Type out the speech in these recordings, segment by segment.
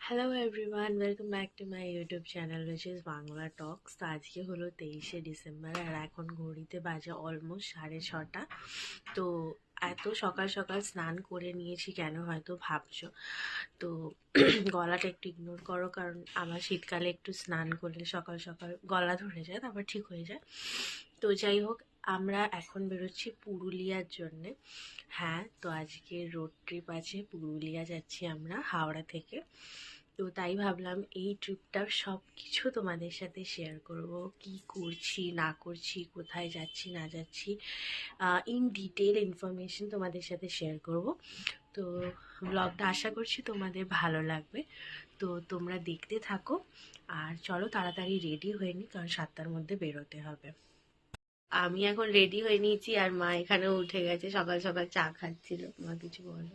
Hello everyone, welcome back to my YouTube channel which is Bangla talks. তো আজকে হলো 23শে December আর এখন ঘড়িতে বাজে অলমোস্ট 6:30। তো এত সকাল সকাল স্নান করে নিয়েছি কেন হয়তো ভাবছো। তো গলাটা একটু ইগনোর করো, কারণ আমার শীতকালে একটু স্নান করলে সকাল সকাল গলা ধরে যায়, তারপর ঠিক হয়ে যায়। তো যাই হোক, আমরা এখন বেরোচ্ছি পুরুলিয়ার জন্যে। হ্যাঁ, তো আজকে রোড ট্রিপ আছে, পুরুলিয়া যাচ্ছি আমরা হাওড়া থেকে। তো তাই ভাবলাম এই ট্রিপটার সব কিছু তোমাদের সাথে শেয়ার করব, কি করছি না করছি, কোথায় যাচ্ছি না যাচ্ছি, ইন ডিটেল ইনফরমেশন তোমাদের সাথে শেয়ার করব। তো ব্লগটা আশা করছি তোমাদের ভালো লাগবে। তো তোমরা দেখতে থাকো আর চলো তাড়াতাড়ি রেডি হয়ে নিই, কারণ 7টার মধ্যে বেরোতে হবে। আমি এখন রেডি হয়ে নিয়েছি আর মা এখানেও উঠে গেছে, সকাল সকাল চা খাচ্ছিল। মা কিছু বলো,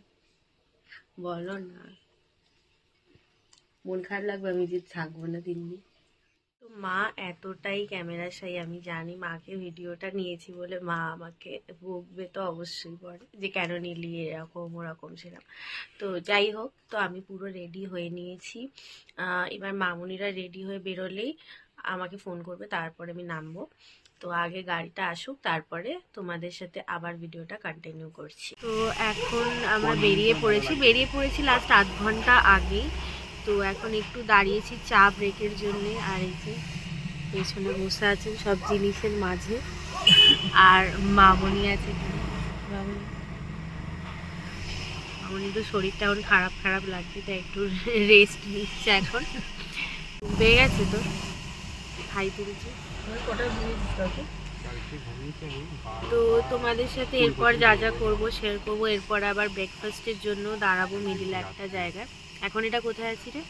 বলো না। মন খারাপ লাগবে আমি যে থাকবো না 3 দিন। তো মা এতটাই ক্যামেরা শাই, আমি জানি মাকে ভিডিওটা নিয়েছি বলে মা আমাকে বকবে তো অবশ্যই, পরে যে কেন নিলি এরকম ওরকম সেরকম। তো যাই হোক, তো আমি পুরো রেডি হয়ে নিয়েছি। এবার মামুনিরা রেডি হয়ে বেরোলেই আমাকে ফোন করবে, তারপরে আমি নামবো। তো আগে গাড়িটা আসুক, তারপরে তোমাদের সাথে আবার ভিডিওটা কন্টিনিউ করছি। তো এখন আমরা বেরিয়ে পড়েছি লাস্ট 8 ঘন্টা আগেই। তো এখন একটু দাঁড়িয়েছি চা ব্রেকের জন্য। আর এই যে পেছনে বসে আছেন সব জিনিসের মাঝে, আর মামনি আছে এখানে। মামনি মামনি তো শরীরটা এখন খারাপ খারাপ লাগছে, তাই একটু রেস্ট নিচ্ছে এখন। পেয়ে গেছে তো খাই তুলছে। তো তোমাদের সাথে এরপর যা যা করবো শেয়ার করবো। এরপর আবার ব্রেকফাস্টের জন্য দাঁড়াবো মিডিলে একটা জায়গায়। এখন এটা কোথায় আছি রে?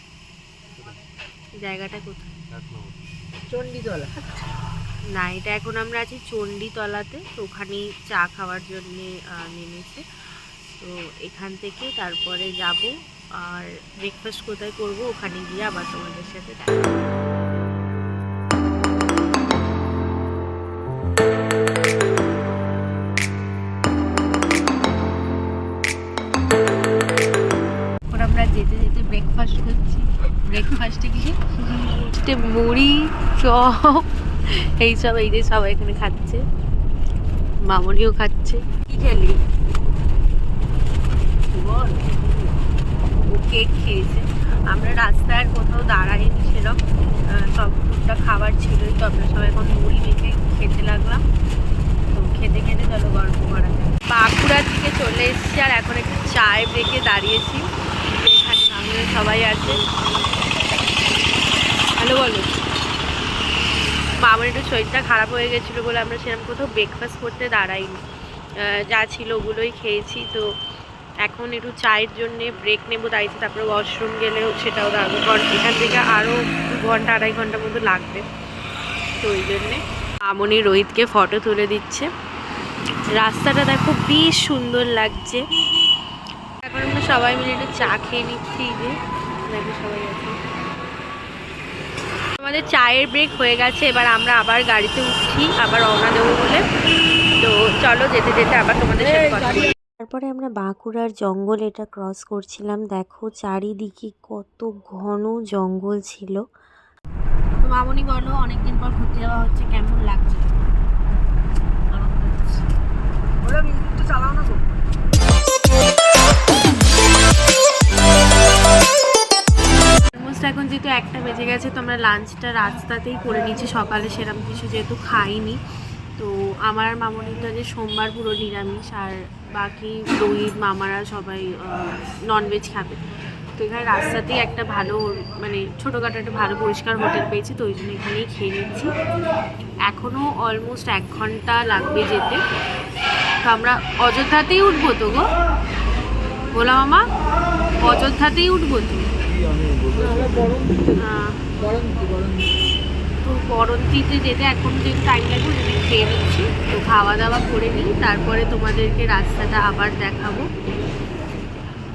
জায়গাটা কোথায়? চণ্ডীতলা না, এটা এখন আমরা আছি চণ্ডীতলাতে। তো ওখানেই চা খাওয়ার জন্যে নেমেছে। তো এখান থেকে তারপরে যাব, আর ব্রেকফাস্ট কোথায় করব ওখানে গিয়ে আবার তোমাদের সাথে দেখা। এখন আমরা যেতে যেতে ব্রেকফাস্ট করছি। ব্রেকফাস্টে গিয়ে মুড়ি, চপ, এইসব, এই যে সবাই এখানে খাচ্ছে, মামনিও খাচ্ছে। কি খেলি? ও কেক খেয়েছে। আমরা রাস্তায় কোথাও দাঁড়াইনি সেরকম, সব টুকটাক খাবার ছিলই। তো আমরা সবাই এখন মুড়ি মেখে খেতে লাগলাম। তো খেতে খেতে চলো গল্প করা যায়। বাঁকুড়ার দিকে চলে এসেছি আর এখন একটু চায় ব্রেকে দাঁড়িয়েছি। এখানে আমাদের সবাই আছে। হ্যালো বলো। মামার একটু শরীরটা খারাপ হয়ে গেছিলো বলে আমরা সেরকম কোথাও ব্রেকফাস্ট করতে দাঁড়াইনি, যা ছিল ওগুলোই খেয়েছি। তো এখন একটু চায়ের জন্যে ব্রেক নেবো দাঁড়িয়েছি, তারপরে ওয়াশরুম গেলেও সেটাও দাঁড়াবো, কারণ এখান থেকে আরও 2 ঘন্টা 2.5 ঘন্টার মতো লাগবে। তো ওই জন্যে মামনি রোহিতকে ফটো তুলে দিচ্ছে। রাস্তাটা দেখো বেশ সুন্দর লাগছে। এখন আমরা সবাই মিলে একটু চা খেয়ে নিচ্ছি। যে দেখো সবাই আছে। আমাদের চায়ের ব্রেক হয়ে গেছে, এবার আমরা আবার গাড়িতে উঠছি, আবার রওনা দেবো বলে। তো চলো যেতে যেতে আবার তোমাদের সাথে কথা বলি। তারপরে আমরা বাঁকুড়ার জঙ্গল এটা ক্রস করছিলাম। দেখো চারিদিকে কত ঘন জঙ্গল ছিল। তো মামনি বলো, অনেকদিন পর ঘুরতে যাওয়া হচ্ছে, কেমন লাগছে? চালাও না গো। এখন যেহেতু 1টা বেজে গেছে, তো আমরা লাঞ্চটা রাস্তাতেই করে নিচ্ছি। সকালে সেরকম কিছু যেহেতু খাইনি, তো আমার মামনিটা যে সোমবার পুরো নিরামিষ, আর বাকি রোহিত মামারা সবাই ননভেজ খাবে। তো এখানে রাস্তাতেই একটা ভালো, মানে ছোটোখাটো একটা ভালো পরিষ্কার হোটেল পেয়েছি, তো ওই জন্য এখানেই খেয়ে নিচ্ছি। এখনও অলমোস্ট 1 ঘন্টা লাগবে যেতে। তো আমরা অযোধ্যাতেই উঠবো তো গো, বলা মামা, অযোধ্যাতেই উঠবো তো। তো বরন্তিতে যেতে এখন যেহেতু টাইম লাগবে, যদি খেয়ে নিচ্ছি। তো খাওয়া দাওয়া করে নিই, তারপরে তোমাদেরকে রাস্তাটা আবার দেখাবো।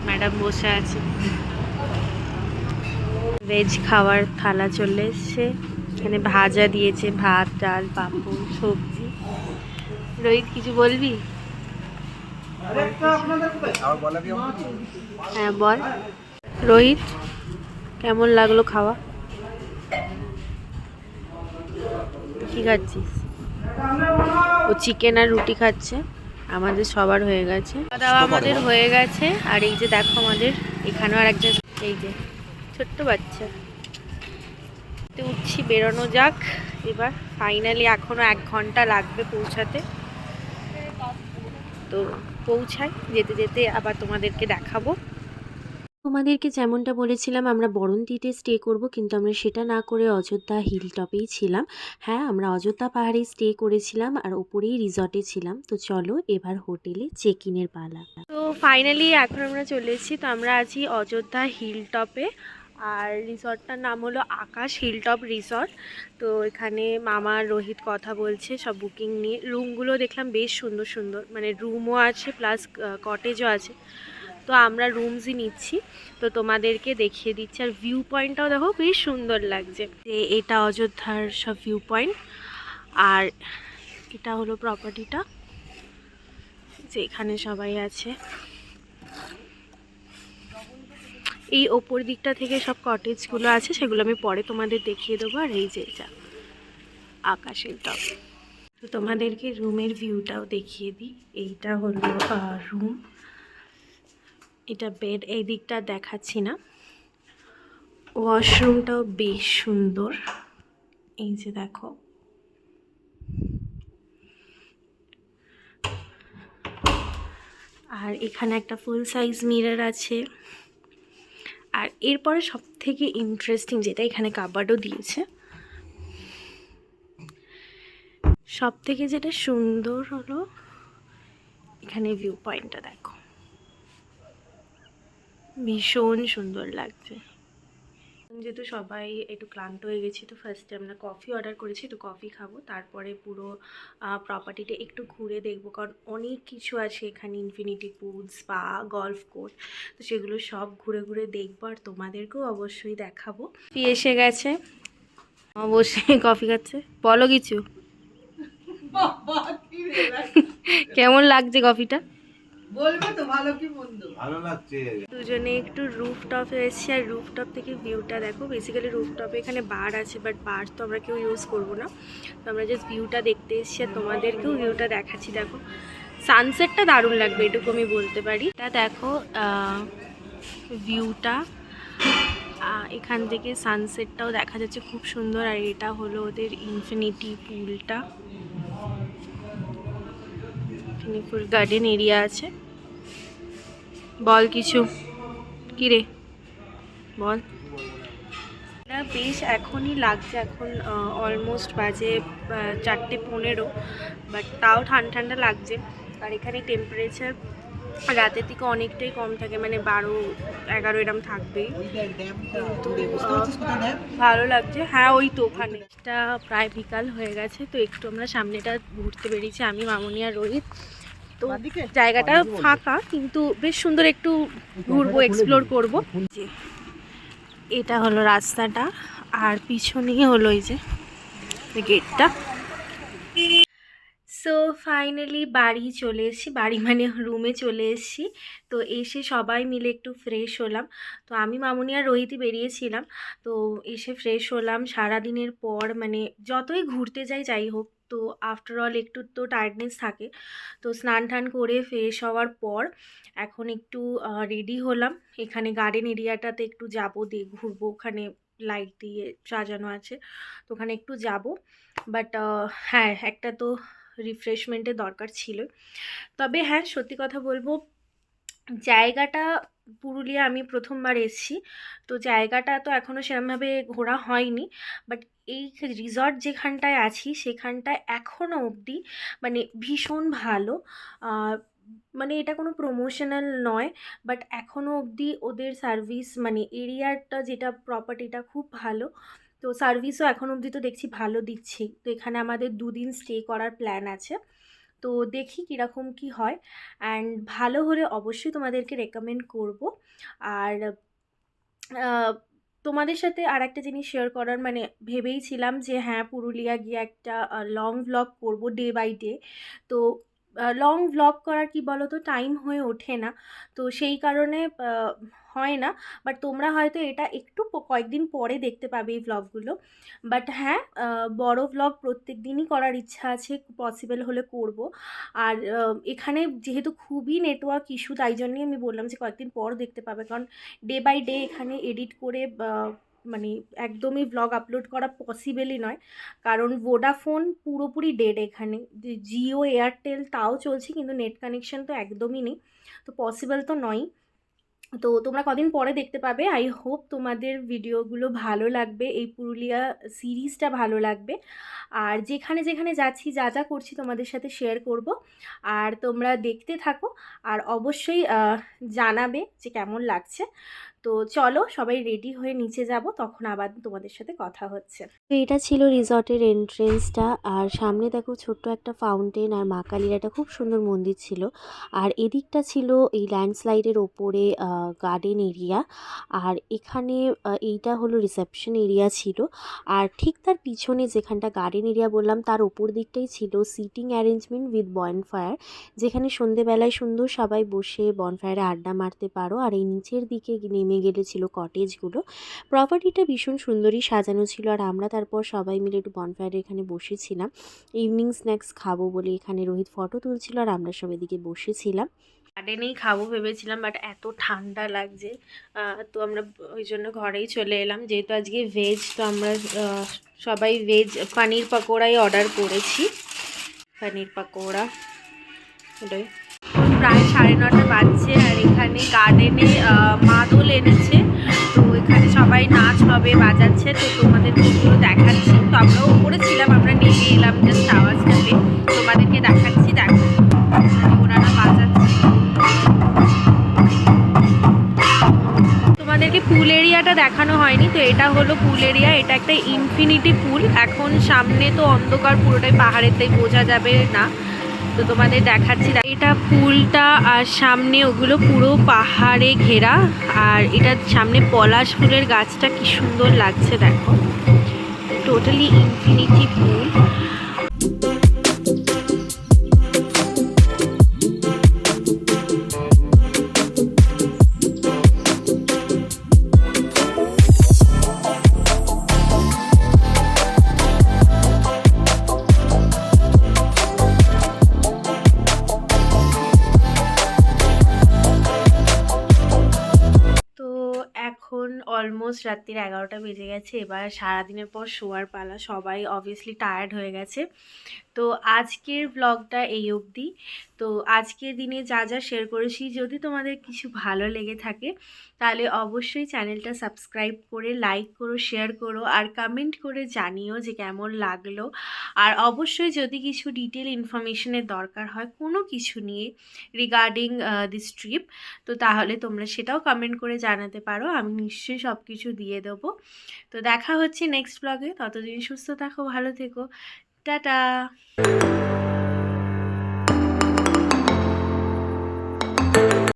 ম্যাডাম বসে আছে। ভেজ খাওয়ার থালা চলে এসছে। এখানে ভাজা দিয়েছে, ভাত, ডাল, পাঁপড়, সবজি। রোহিত কিছু বলবি? হ্যাঁ বল রোহিত। কেমন লাগলো খাওয়া? কি খাচ্ছিস? ও চিকেন আর রুটি খাচ্ছে। আমাদের সবার হয়ে গেছে, দাওয়া আমাদের হয়ে গেছে। আর এই যে দেখো আমাদের এখানেও আর একজন, এই যে ছোট্ট বাচ্চা। তো উঠছি, বেরোনো যাক এবার। ফাইনালি এখনো 1 ঘন্টা লাগবে পৌঁছাতে। তো পৌঁছাই, যেতে যেতে আবার তোমাদেরকে দেখাবো। তোমাদেরকে যেমনটা বলেছিলাম আমরা বরন্তিতে স্টে করব, কিন্তু আমরা সেটা না করে অযোধ্যা হিল টপেই ছিলাম। হ্যাঁ, আমরা অযোধ্যা পাহাড়ে স্টে করেছিলাম আর ওপরেই রিসর্টে ছিলাম। তো চলো এবার হোটেলে চেক ইনের পালা। তো ফাইনালি এখন আমরা চলে এসেছি। তো আমরা আছি অযোধ্যা হিল টপে, আর রিসর্টটার নাম হলো আকাশ হিল টপ রিসর্ট। তো এখানে মামা রোহিত কথা বলছে সব বুকিং নিয়ে। রুমগুলো দেখলাম বেশ সুন্দর সুন্দর, মানে রুমও আছে প্লাস কটেজও আছে। তো আমরা রুমসই নিচ্ছি, তো তোমাদেরকে দেখিয়ে দিচ্ছি। আর ভিউ পয়েন্টটাও দেখো বেশ সুন্দর লাগছে। এটা অযোধ্যার সব ভিউ পয়েন্ট, আর এটা হলো প্রপার্টিটা, যে এখানে সবাই আছে। এই ওপর দিকটা থেকে সব কটেজগুলো আছে, সেগুলো আমি পরে তোমাদের দেখিয়ে দেবো। আর এই যে এটা আকাশের টপ। তো তোমাদেরকে রুমের ভিউটাও দেখিয়ে দিই। এইটা হলো রুম, এটা বেড, এই দিকটা দেখাচ্ছি না। ওয়াশরুমটাও বেশ সুন্দর, এই যে দেখো। আর এখানে একটা ফুল সাইজ মিরর আছে। আর এরপরে সব থেকে ইন্টারেস্টিং যেটা, এখানে কাবার্ডও দিয়েছে। সব থেকে যেটা সুন্দর হলো এখানে ভিউ পয়েন্টটা দেখো, ভীষণ সুন্দর লাগছে। যেহেতু সবাই একটু ক্লান্ত হয়ে গেছি, তো ফার্স্টে আমরা কফি অর্ডার করেছি, তো কফি খাবো, তারপরে পুরো প্রপার্টিটা একটু ঘুরে দেখবো। কারণ অনেক কিছু আছে এখানে, infinity pool, spa, golf course, তো সেগুলো সব ঘুরে ঘুরে দেখবো আর তোমাদেরকেও অবশ্যই দেখাবো। এসে গেছে, অবশ্যই কফি খাচ্ছে। বলো কিছু, কেমন লাগছে কফিটা? বলবে তো ভালো কি মন্দ। ভালো লাগছে। দুজনে একটু রুফটপে এসেছি, আর রুফটপ থেকে ভিউটা দেখো। বেসিক্যালি রুফটপে এখানে বার আছে, বাট বার তো আমরা কেউ ইউজ করবো না। তো আমরা জাস্ট ভিউটা দেখতে এসেছি, আর তোমাদেরকেও ভিউটা দেখাচ্ছি। দেখো সানসেটটা দারুণ লাগবে, এটুকু আমি বলতে পারি। এটা দেখো ভিউটা, এখান থেকে সানসেটটাও দেখা যাচ্ছে খুব সুন্দর। আর এটা হলো ওদের ইনফিনিটি পুলটা, ফুল গার্ডেন এরিয়া আছে। বল কিছু, কিরে বল। এটা বেশ এখনই লাগছে, এখন অলমোস্ট বাজে 4:15, বাট তাও ঠান্ডা ঠান্ডা লাগছে। আর এখানে টেম্পারেচার রাতের দিকে অনেকটাই কম থাকে, মানে 12-11 এরম থাকবেই। কিন্তু ভালো লাগছে। হ্যাঁ ওই তো ওখানে। এটা প্রায় বিকাল হয়ে গেছে, তো একটু আমরা সামনেটা ঘুরতে বেরিয়েছি, আমি, মামনি আর রোহিত। তো জায়গাটা ফাঁকা কিন্তু বেশ সুন্দর, একটু ঘুরবো, এক্সপ্লোর করবো। এটা হলো রাস্তাটা, আর পিছনেই হলো এই যে গেটটা। সো ফাইনালি বাড়ি চলে এসেছি, বাড়ি মানে রুমে চলে এসেছি। তো এসে সবাই মিলে একটু ফ্রেশ হলাম। তো আমি, মামনি আর রোহিতই বেরিয়েছিলাম। তো এসে ফ্রেশ হলাম সারাদিনের পর, মানে যতই ঘুরতে যাই যাই হোক, তো আফটার অল একটু তো টায়ার্ডনেস থাকে। তো স্নান টান করে ফ্রেশ হওয়ার পর এখন একটু রেডি হলাম। এখানে গার্ডেন এরিয়াটাতে একটু যাবো, দিয়ে ঘুরবো, ওখানে লাইট দিয়ে সাজানো আছে, তো ওখানে একটু যাব। বাট হ্যাঁ, একটা তো রিফ্রেশমেন্টের দরকার ছিল। তবে হ্যাঁ, সত্যি কথা বলবো, জায়গাটা, পুরুলিয়া আমি প্রথমবার এসেছি, তো জায়গাটা তো এখনও সেরকমভাবে ঘোরা হয়নি। বাট এই রিসর্ট যেখানটায় আছি সেখানটায় এখনও অবধি মানে ভীষণ ভালো। মানে এটা কোনো প্রমোশনাল নয়, বাট এখনও অবধি ওদের সার্ভিস, মানে এরিয়াটা যেটা, প্রপার্টিটা খুব ভালো। তো সার্ভিসও এখন অবধি তো দেখছি ভালো দিচ্ছে। তো এখানে আমাদের 2 দিন স্টে করার প্ল্যান আছে, তো দেখি কীরকম কি হয়। অ্যান্ড ভালো হলে অবশ্যই তোমাদেরকে রেকমেন্ড করব। আর তোমাদের সাথে আর একটা জিনিস শেয়ার করার, মানে ভেবেইছিলাম যে হ্যাঁ পুরুলিয়া গিয়ে একটা লং ভ্লগ করব ডে বাই ডে। তো লং ভ্লগ করার কি বলো তো টাইম হয়ে ওঠে না, তো সেই কারণে হয় না। বাট তোমরা হয়তো এটা একটু কয়েকদিন পরে দেখতে পাবে এই ভ্লগগুলো। বাট হ্যাঁ, বড় ভ্লগ প্রত্যেক দিনই করার ইচ্ছা আছে, পসিবল হলে করব। আর এখানে যেহেতু খুবই নেটওয়ার্ক ইস্যু, তাই জন্যই আমি বললাম যে কয়েকদিন পর দেখতে পাবে, কারণ ডে বাই ডে এখানে এডিট করে মানে একদমই ভ্লগ আপলোড করা পসিবলই নয়, কারণ ভোডাফোন পুরোপুরি ডেড এখানে। জিও এয়ারটেল তাও চলছে, কিন্তু নেট কানেকশন তো একদমই নেই, তো পসিবল তো নয়। তো তোমরা কদিন পরে দেখতে পাবে। আই হোপ তোমাদের ভিডিওগুলো ভালো লাগবে, এই পুরুলিয়া সিরিজটা ভালো লাগবে। আর যেখানে যেখানে যাচ্ছি, যা যা করছি তোমাদের সাথে শেয়ার করব, আর তোমরা দেখতে থাকো। আর অবশ্যই জানাবে যে কেমন লাগছে। তো চলো সবাই রেডি হয়ে নিচে যাব, তখন আবার তোমাদের সাথে কথা হচ্ছে। তো এটা ছিল রিসর্টের এন্ট্রেন্সটা। আর সামনে দেখো ছোট্ট একটা ফাউন্টেন, আর মা কালীর একটা খুব সুন্দর মন্দির ছিল। আর এদিকটা ছিল এই ল্যান্ডস্লাইডের ওপরে গার্ডেন এরিয়া। আর এখানে এইটা হলো রিসেপশন এরিয়া ছিল। আর ঠিক তার পিছনে যেখানটা গার্ডেন এরিয়া বললাম, তার ওপর দিকটাই ছিল সিটিং অ্যারেঞ্জমেন্ট উইথ বনফায়ার, যেখানে সন্ধেবেলায় সুন্দর সবাই বসে বনফায়ারে আড্ডা মারতে পারো। আর এই নিচের দিকে নেমে গেলে ছিল কটেজগুলো। প্রপার্টিটা ভীষণ সুন্দরই সাজানো ছিল। আর আমরা তারপর সবাই মিলে একটু বনফায়ারে এখানে বসেছিলাম ইভিনিং স্ন্যাক্স খাবো বলে। এখানে রোহিত ফটো তুলছিল আর আমরা সব এদিকে বসেছিলাম। গার্ডেনেই খাবো ভেবেছিলাম, বাট এত ঠান্ডা লাগছে, তো আমরা ওই জন্য ঘরেই চলে এলাম। যেহেতু আজকে ভেজ, তো আমরা সবাই ভেজ পনির পকোড়াই অর্ডার করেছি। পনির পকোড়া ওটাই। প্রায় 9:30 বাজছে, আর এখানে গার্ডেনে মাদল এনেছে, তো এখানে সবাই নাচ হবে, বাজাচ্ছে। তো তোমাদেরকে ওগুলো দেখাচ্ছি। তো আমরাও উপরে ছিলাম, আমরা নেমে এলাম জাস্ট আওয়াজটা পেয়ে। তোমাদেরকে দেখাচ্ছি, দেখো ওনারা বাজাচ্ছে। তোমাদেরকে পুল এরিয়াটা দেখানো হয়নি, তো এটা হলো পুল এরিয়া। এটা একটা ইনফিনিটি পুল। এখন সামনে তো অন্ধকার পুরোটাই পাহাড়ের, তাই বোঝা যাবে না, তো তোমাদের দেখাচ্ছি। এটা পুলটা, আর সামনে ওগুলো পুরো পাহাড়ে ঘেরা। আর এটার সামনে পলাশ ফুলের গাছটা কি সুন্দর লাগছে দেখো, টোটালি ইনফিনিটি পুল। এখন অলমোস্ট রাত্রির 11টা বেজে গেছে। এবার সারাদিনের পর শোয়ার পালা, সবাই অবভিয়াসলি টায়ার্ড হয়ে গেছে। তো আজকের ব্লগটা এই অবধি। তো আজকের দিনে যা যা শেয়ার করেছি, যদি তোমাদের কিছু ভালো লেগে থাকে তাহলে অবশ্যই চ্যানেলটা সাবস্ক্রাইব করে লাইক করো, শেয়ার করো, আর কমেন্ট করে জানিও যে কেমন লাগলো। আর অবশ্যই যদি কিছু ডিটেল ইনফরমেশনের দরকার হয় কোনো কিছু নিয়ে রিগার্ডিং দিস ট্রিপ, তো তাহলে তোমরা সেটাও কমেন্ট করে জানাতে পারো, আমি নিশ্চয়ই সব কিছু দিয়ে দেবো। তো দেখা হচ্ছে নেক্সট ব্লগে, ততদিন সুস্থ থাকো, ভালো থেকো, টাটা।